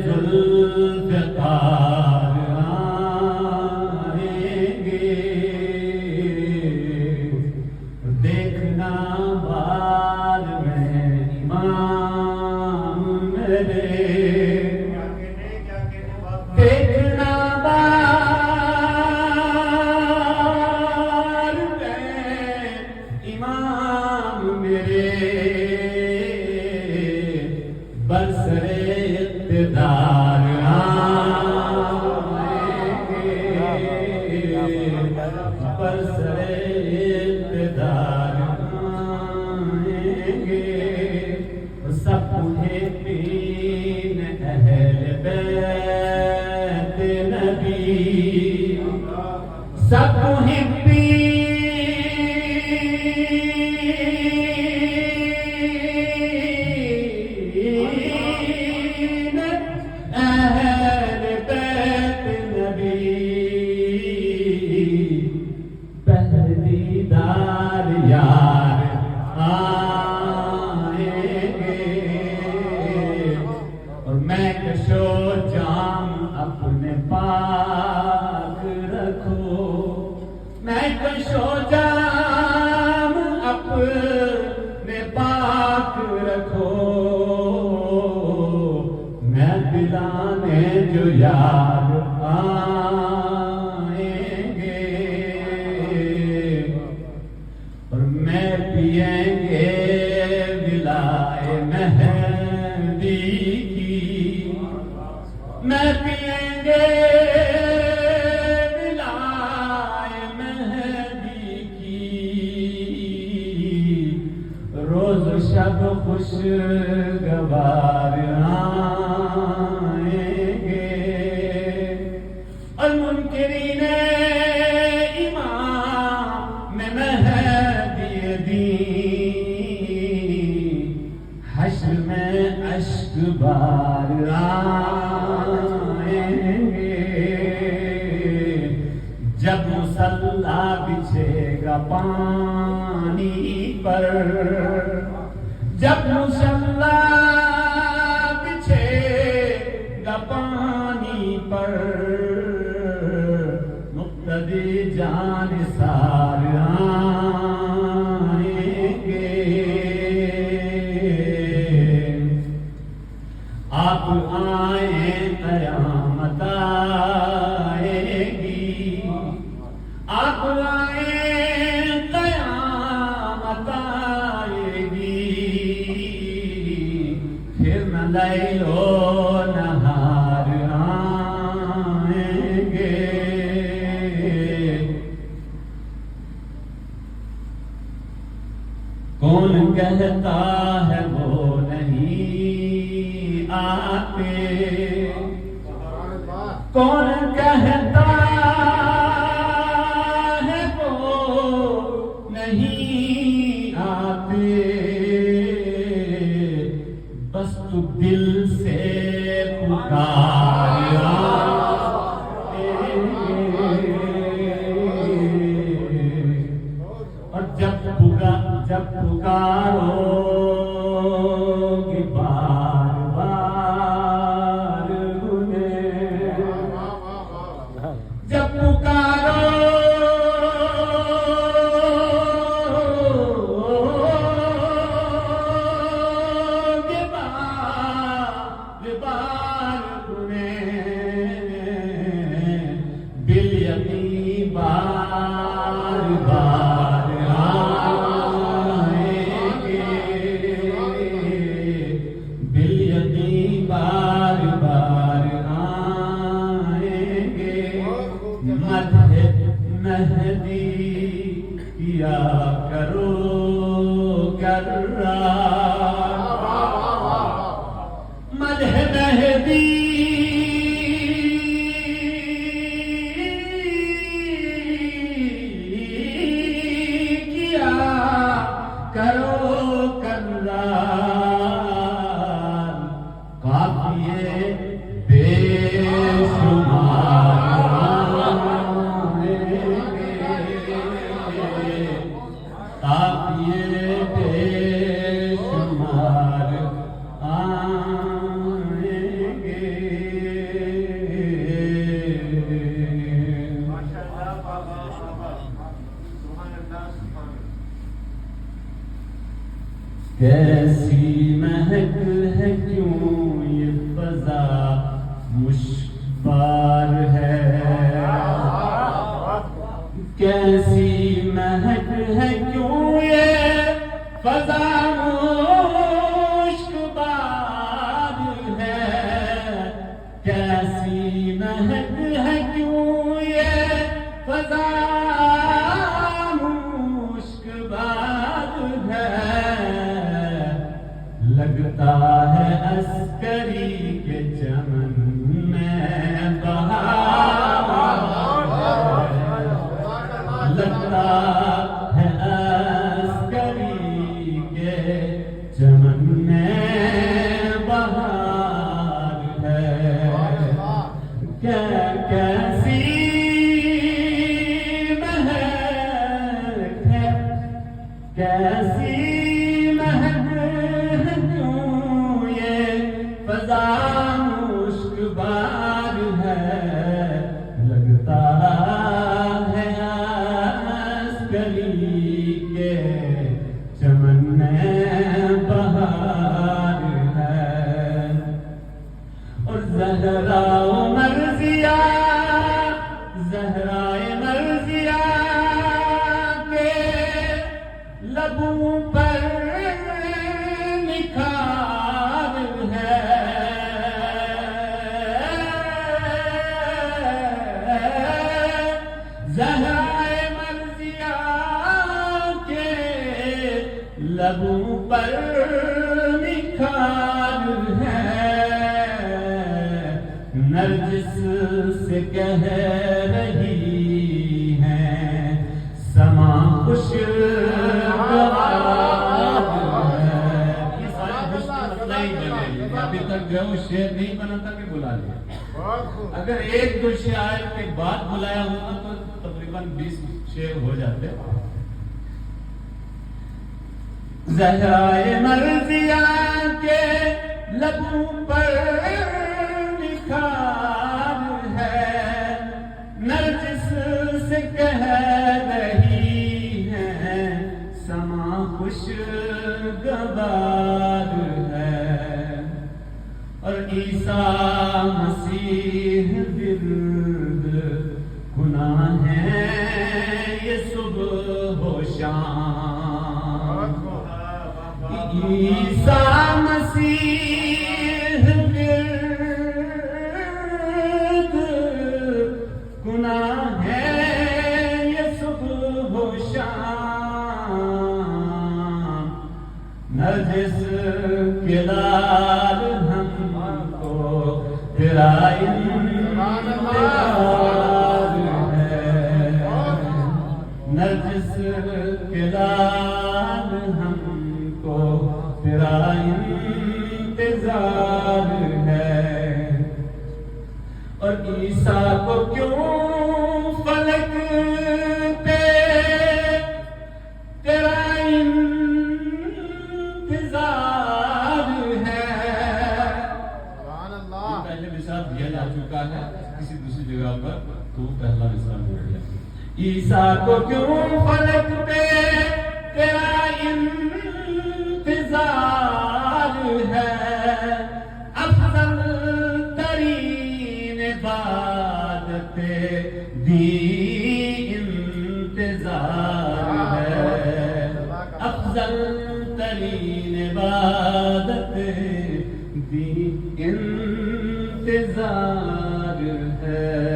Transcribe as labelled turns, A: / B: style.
A: ذوالفقار آئیں گے، دیکھنا بار میں امام میرے، دیکھنا بار میں امام میرے، برسر اقتدار آئیں گے، برسر اقتدار آئیں گے، سب محبین اہل بیت نبی، سب محبین اہل بیت نبی، پہلے دیدار یار آئیں گے، اور میں کشو جام اپنے پاک رکھو، میں کشو جام اپنے پاک رکھو، میں دلانے جو یار آئیں گے، اور میں پئیں گے ولائے مہندی کی، میں پئیں گے ولائے مہندی کی، روز و شب خوشگوار آئیں گے، اور منکرین امام مہدی دین حشر میں اشک بار آئیں گے، جب مصلی بچھے گا پانی پر، جب مصلی بچھے گا پانی پر، مقتدی جانثار آئیں گے، آپ آئیں قیامت آئے گی، آپ آئیں قیامت آئے گی، پھر نہ لیل و نہار آئیں گے، کون کہتا ہے وہ نہیں آتے، کون کہتا ہے وہ نہیں آتے، بس تو دل سے پکار آتے، اور جب پکارو گے بار بار انہیں، جب پکارو گے بار بار انہیں، بالیقین بار بار آئیں گے، بالیقین بار بار آئیں گے، مدح مہدی کیا کرو کرار، مدح مہدی کیا کرو کرار، قافیے بے شمار آئیں گے، قافیے بے شمار آئیں گے، کیسی مہک ہے کیوں یہ فضا مشکبار ہے، کیسی مہک ہے کیوں یہ فضا مشکبار ہے، کیسی مہک ہے کیوں یہ فضا مشکبار ہے، لگتا ہے عسکری کے چمن میں بہار ہے، لگتا ہے عسکری کے چمن میں بہار ہے، کیسی مہک ہے، کیسی مہک ہے کیوں یہ فضا مشکبار ہے، لگتا ہے عسکری کے چمن میں بہار ہے، اور زہرا مرضیہ، زہرائے مرضیہ کے لبوں پر نکھار ہے، زہرائے مرضیہ کے لبوں پر نکھار ہے، نرجس سے کہہ رہی ہیں سما خوشگوار ہے، یہ سارے خوش کا مسئلہ ہی چلے، ابھی تک جو ہے وہ شعر نہیں بنا تھا کہ بلا لیا، اگر ایک دو شعر کے بعد بلایا ہوتا تو تقریباً 20 شعر ہو جاتے۔ زہرائے مرضیہ کے لبوں پر نکھار ہے، نرجس سے کہہ رہی ہیں سما خوشگوار ہے، اور عیسیٰ مسیح ورد گناہ ہے یہ صبح و شام، عیسیٰ مسیح ورد گناہ ہے یہ صبح و شام، نرجس کے لال ہم کو تیرا انتظار ہے، نرجس کے لال ہم کو تیرا انتظار ہے، اور عیسیٰ کو کیوں فلک پہ تیرا انتظار ہے، پہلے مثال دیا جا چکا ہے کسی دوسری جگہ پر، تو پہلا مثال دیا گیا، عیسیٰ کو کیوں فلک پہ تیرا انتظار ہے، افضل ترین عبادت دی انتظار ہے، افضل ترین عبادت دی انتظار ہے۔